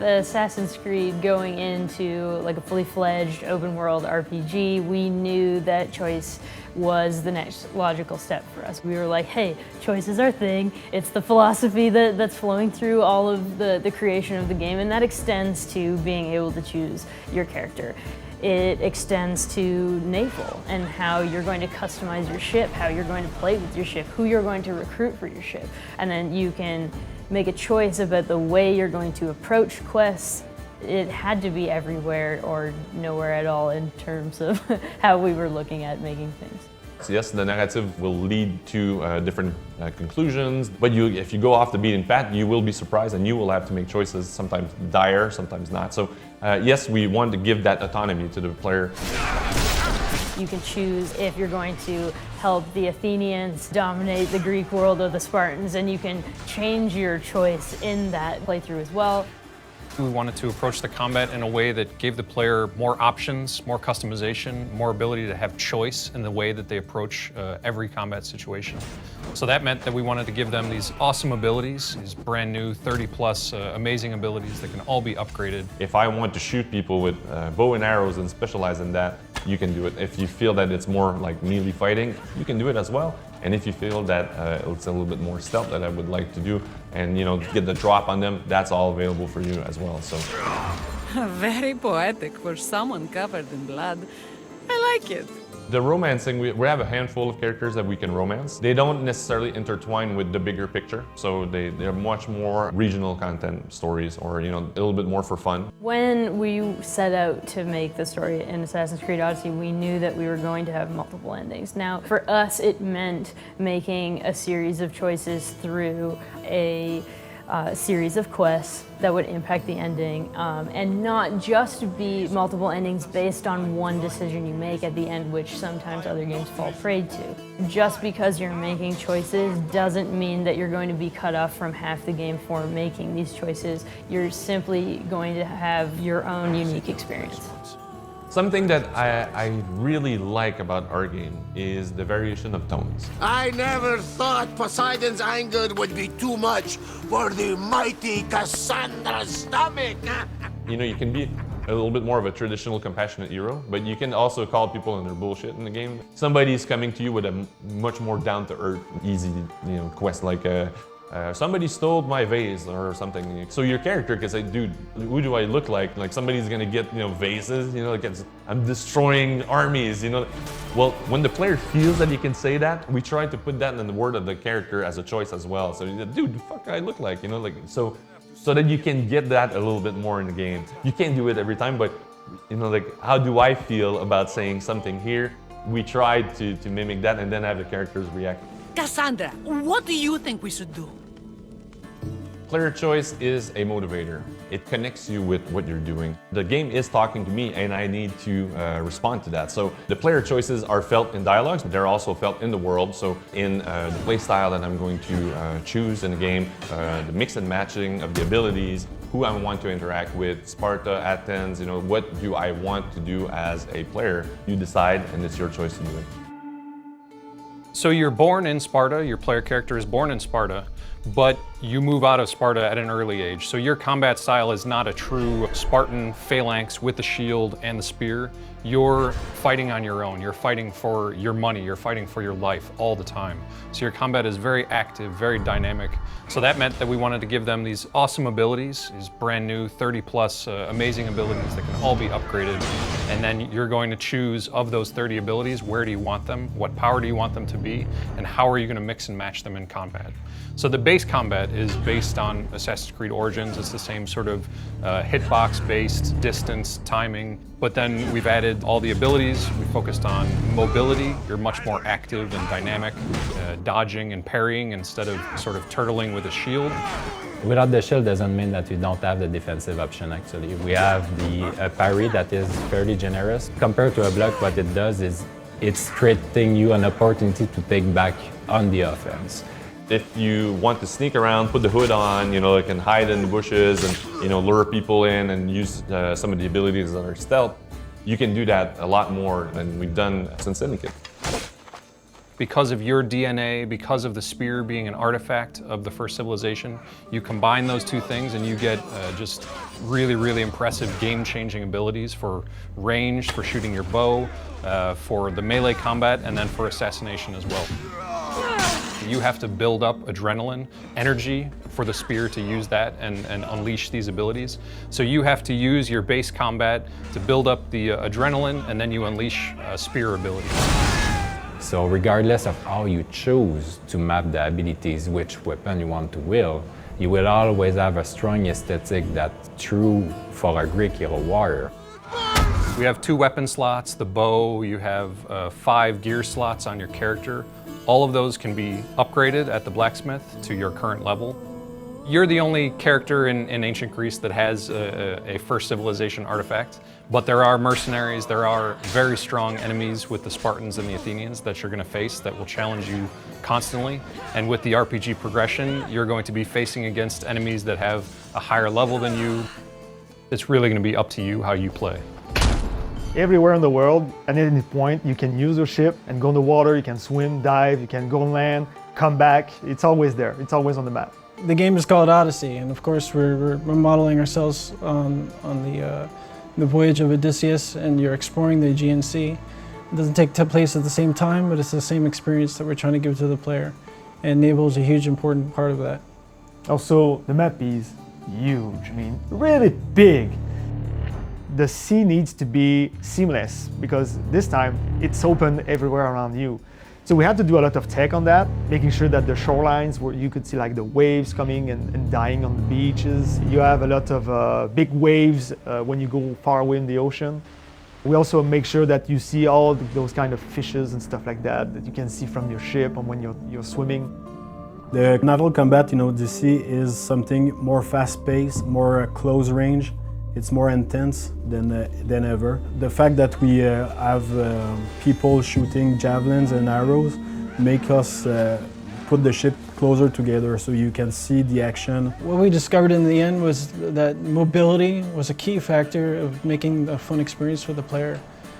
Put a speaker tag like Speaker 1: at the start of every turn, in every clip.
Speaker 1: Assassin's Creed going into like a fully fledged open world RPG, we knew that choice was the next logical step for us. We were like, hey, choice is our thing. It's the philosophy that's flowing through all of the creation of the game, and that extends to being able to choose your character. It extends to Naval and how you're going to customize your ship, how you're going to play with your ship, who you're going to recruit for your ship. And then you can make a choice about the way you're going to approach quests. It had to be everywhere or nowhere at all in terms of how we were looking at making things.
Speaker 2: So yes, the narrative will lead to different conclusions, but if you go off the beaten path, you will be surprised and you will have to make choices, sometimes dire, sometimes not. So yes, we want to give that autonomy to the player.
Speaker 1: You can choose if you're going to help the Athenians dominate the Greek world or the Spartans, and you can change your choice in that playthrough as well.
Speaker 3: We wanted to approach the combat in a way that gave the player more options, more customization, more ability to have choice in the way that they approach every combat situation. So that meant that we wanted to give them these awesome abilities, these brand new 30+ amazing abilities that can all be upgraded.
Speaker 2: If I want to shoot people with bow and arrows and specialize in that, you can do it. If you feel that it's more like melee fighting, you can do it as well. And if you feel that it's a little bit more stealth that I would like to do and get the drop on them, that's all available for you as well. So
Speaker 4: very poetic for someone covered in blood. I like it.
Speaker 2: The romancing, we have a handful of characters that we can romance. They don't necessarily intertwine with the bigger picture, so they're much more regional content stories or a little bit more for fun.
Speaker 1: When we set out to make the story in Assassin's Creed Odyssey, we knew that we were going to have multiple endings. Now, for us, it meant making a series of choices through a series of quests that would impact the ending, and not just be multiple endings based on one decision you make at the end, which sometimes other games fall prey to. Just because you're making choices doesn't mean that you're going to be cut off from half the game for making these choices. You're simply going to have your own unique experience.
Speaker 2: Something that I really like about our game is the variation of tones.
Speaker 5: I never thought Poseidon's anger would be too much for the mighty Kassandra's stomach.
Speaker 2: You can be a little bit more of a traditional compassionate hero, but you can also call people on their bullshit in the game. Somebody's coming to you with a much more down-to-earth, easy quest like somebody stole my vase or something. So your character can say, dude, who do I look like? Like somebody's gonna get vases, like I'm destroying armies, Well, when the player feels that he can say that, we try to put that in the word of the character as a choice as well. So dude, the fuck I look like, so that you can get that a little bit more in the game. You can't do it every time, but how do I feel about saying something here? We tried to mimic that and then have the characters react.
Speaker 4: Kassandra, what do you think we should do?
Speaker 2: Player choice is a motivator. It connects you with what you're doing. The game is talking to me and I need to respond to that. So the player choices are felt in dialogues, but they're also felt in the world. So in the play style that I'm going to choose in the game, the mix and matching of the abilities, who I want to interact with, Sparta, Athens, what do I want to do as a player? You decide and it's your choice to do it.
Speaker 3: So you're born in Sparta, your player character is born in Sparta, but you move out of Sparta at an early age. So your combat style is not a true Spartan phalanx with the shield and the spear. You're fighting on your own. You're fighting for your money. You're fighting for your life all the time. So your combat is very active, very dynamic. So that meant that we wanted to give them these awesome abilities, these brand new 30+ amazing abilities that can all be upgraded. And then you're going to choose of those 30 abilities, where do you want them? What power do you want them to be? And how are you going to mix and match them in combat? So the base combat is based on Assassin's Creed Origins. It's the same sort of hitbox-based distance, timing. But then we've added all the abilities. We focused on mobility. You're much more active and dynamic, dodging and parrying instead of sort of turtling with a shield.
Speaker 6: Without the shield doesn't mean that you don't have the defensive option, actually. We have the parry that is fairly generous. Compared to a block, what it does is it's creating you an opportunity to take back on the offense.
Speaker 2: If you want to sneak around, put the hood on, you can hide in the bushes and, lure people in and use some of the abilities that are stealth, you can do that a lot more than we've done since Syndicate.
Speaker 3: because of your DNA, because of the spear being an artifact of the first civilization, you combine those two things and you get just really, really impressive game-changing abilities for range, for shooting your bow, for the melee combat, and then for assassination as well. You have to build up adrenaline, energy for the spear to use that and unleash these abilities. So you have to use your base combat to build up the adrenaline, and then you unleash spear abilities.
Speaker 6: So regardless of how you choose to map the abilities, which weapon you want to wield, you will always have a strong aesthetic that's true for a Greek hero warrior.
Speaker 3: We have 2 weapon slots, the bow, you have 5 gear slots on your character. All of those can be upgraded at the blacksmith to your current level. You're the only character in ancient Greece that has a first civilization artifact, but there are mercenaries, there are very strong enemies with the Spartans and the Athenians that you're going to face that will challenge you constantly. And with the RPG progression, you're going to be facing against enemies that have a higher level than you. It's really going to be up to you how you play.
Speaker 7: Everywhere in the world, at any point, you can use your ship and go in the water, you can swim, dive, you can go on land, come back. It's always there, it's always on the map.
Speaker 8: The game is called Odyssey, and of course we're modeling ourselves on the voyage of Odysseus, and you're exploring the Aegean Sea. It doesn't take place at the same time, but it's the same experience that we're trying to give to the player. And Naval is a huge important part of that.
Speaker 7: Also, the map is huge, I mean, really big. The sea needs to be seamless because this time it's open everywhere around you. So we had to do a lot of tech on that, making sure that the shorelines where you could see like the waves coming and dying on the beaches. You have a lot of big waves when you go far away in the ocean. We also make sure that you see all those kind of fishes and stuff like that you can see from your ship and when you're swimming.
Speaker 9: The naval combat in Odyssey is something more fast-paced, more close range. It's more intense than ever. The fact that we have people shooting javelins and arrows make us put the ship closer together so you can see the action.
Speaker 8: What we discovered in the end was that mobility was a key factor of making a fun experience for the player.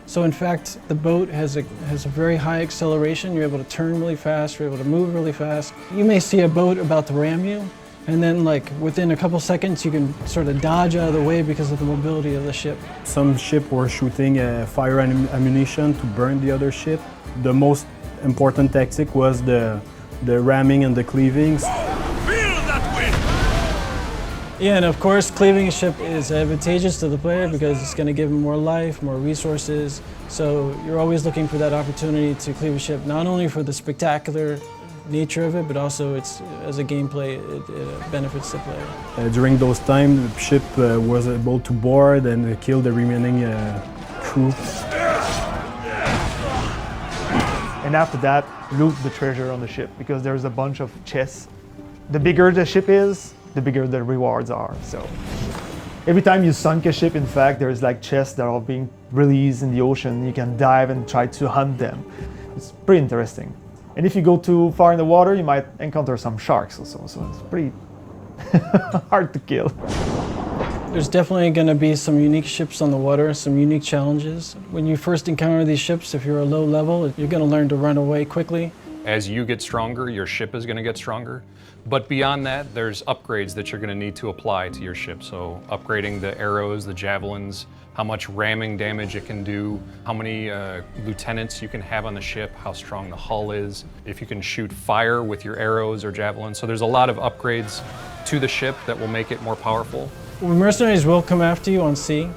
Speaker 8: So in fact, the boat has a very high acceleration. You're able to turn really fast, you're able to move really fast. You may see a boat about to ram you, and then like within a couple seconds you can sort of dodge out of the way because of the mobility of the ship.
Speaker 9: Some ships were shooting fire ammunition to burn the other ship. The most important tactic was the ramming and the cleavings.
Speaker 8: Yeah, and of course cleaving a ship is advantageous to the player because it's going to give them more life, more resources. So you're always looking for that opportunity to cleave a ship, not only for the spectacular nature of it, but also as a gameplay, it benefits the player.
Speaker 9: During those times, the ship was able to board and kill the remaining crew.
Speaker 7: And after that, loot the treasure on the ship because there's a bunch of chests. The bigger the ship is, the bigger the rewards are. So every time you sunk a ship, in fact, there's like chests that are being released in the ocean. You can dive and try to hunt them. It's pretty interesting. And if you go too far in the water, you might encounter some sharks also, so it's pretty hard to kill.
Speaker 8: There's definitely going to be some unique ships on the water, some unique challenges. When you first encounter these ships, if you're a low level, you're going to learn to run away quickly.
Speaker 3: As you get stronger, your ship is going to get stronger. But beyond that, there's upgrades that you're going to need to apply to your ship. So upgrading the arrows, the javelins, how much ramming damage it can do, how many lieutenants you can have on the ship, how strong the hull is, if you can shoot fire with your arrows or javelins. So there's a lot of upgrades to the ship that will make it more powerful.
Speaker 8: Mercenaries will come after you on sea,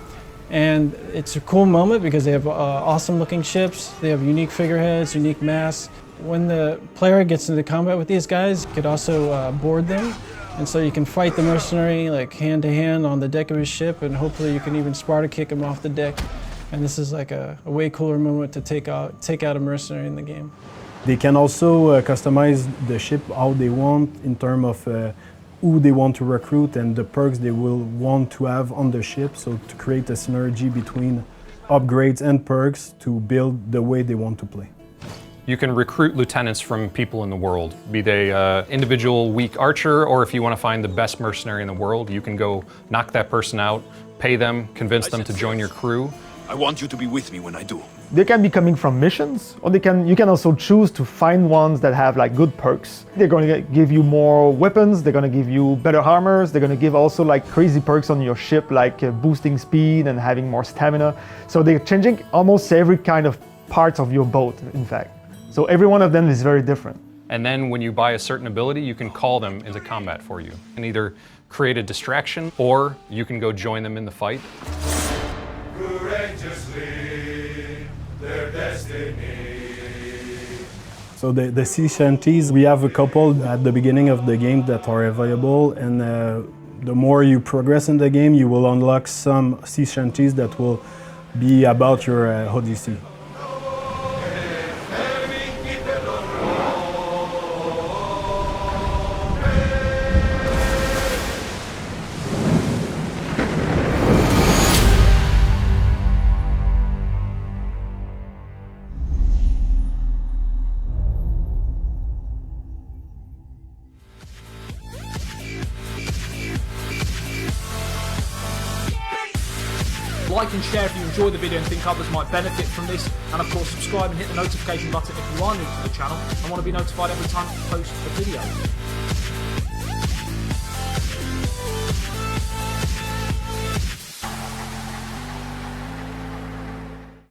Speaker 8: and it's a cool moment because they have awesome looking ships, they have unique figureheads, unique masts. When the player gets into combat with these guys, you could also board them. And so you can fight the mercenary like hand to hand on the deck of his ship, and hopefully you can even Sparta kick him off the deck. And this is like a way cooler moment to take out a mercenary in the game.
Speaker 9: They can also customize the ship how they want in terms of who they want to recruit and the perks they will want to have on the ship, so to create a synergy between upgrades and perks to build the way they want to play.
Speaker 3: You can recruit lieutenants from people in the world, be they individual weak archer, or if you want to find the best mercenary in the world, you can go knock that person out, pay them, convince them to join your crew.
Speaker 10: I want you to be with me when I do.
Speaker 7: They can be coming from missions, or you can also choose to find ones that have like good perks. They're going to give you more weapons, they're going to give you better armors, they're going to give also like crazy perks on your ship, like boosting speed and having more stamina. So they're changing almost every kind of part of your boat, in fact. So every one of them is very different.
Speaker 3: And then when you buy a certain ability, you can call them into combat for you and either create a distraction or you can go join them in the fight.
Speaker 10: Their destiny.
Speaker 9: So the sea shanties, we have a couple at the beginning of the game that are available, and the more you progress in the game, you will unlock some sea shanties that will be about your Odyssey.
Speaker 10: Like and share if you enjoy the video and think others might benefit from this, and of course subscribe and hit the notification button if you are new to the channel and want to be notified every time I post a video.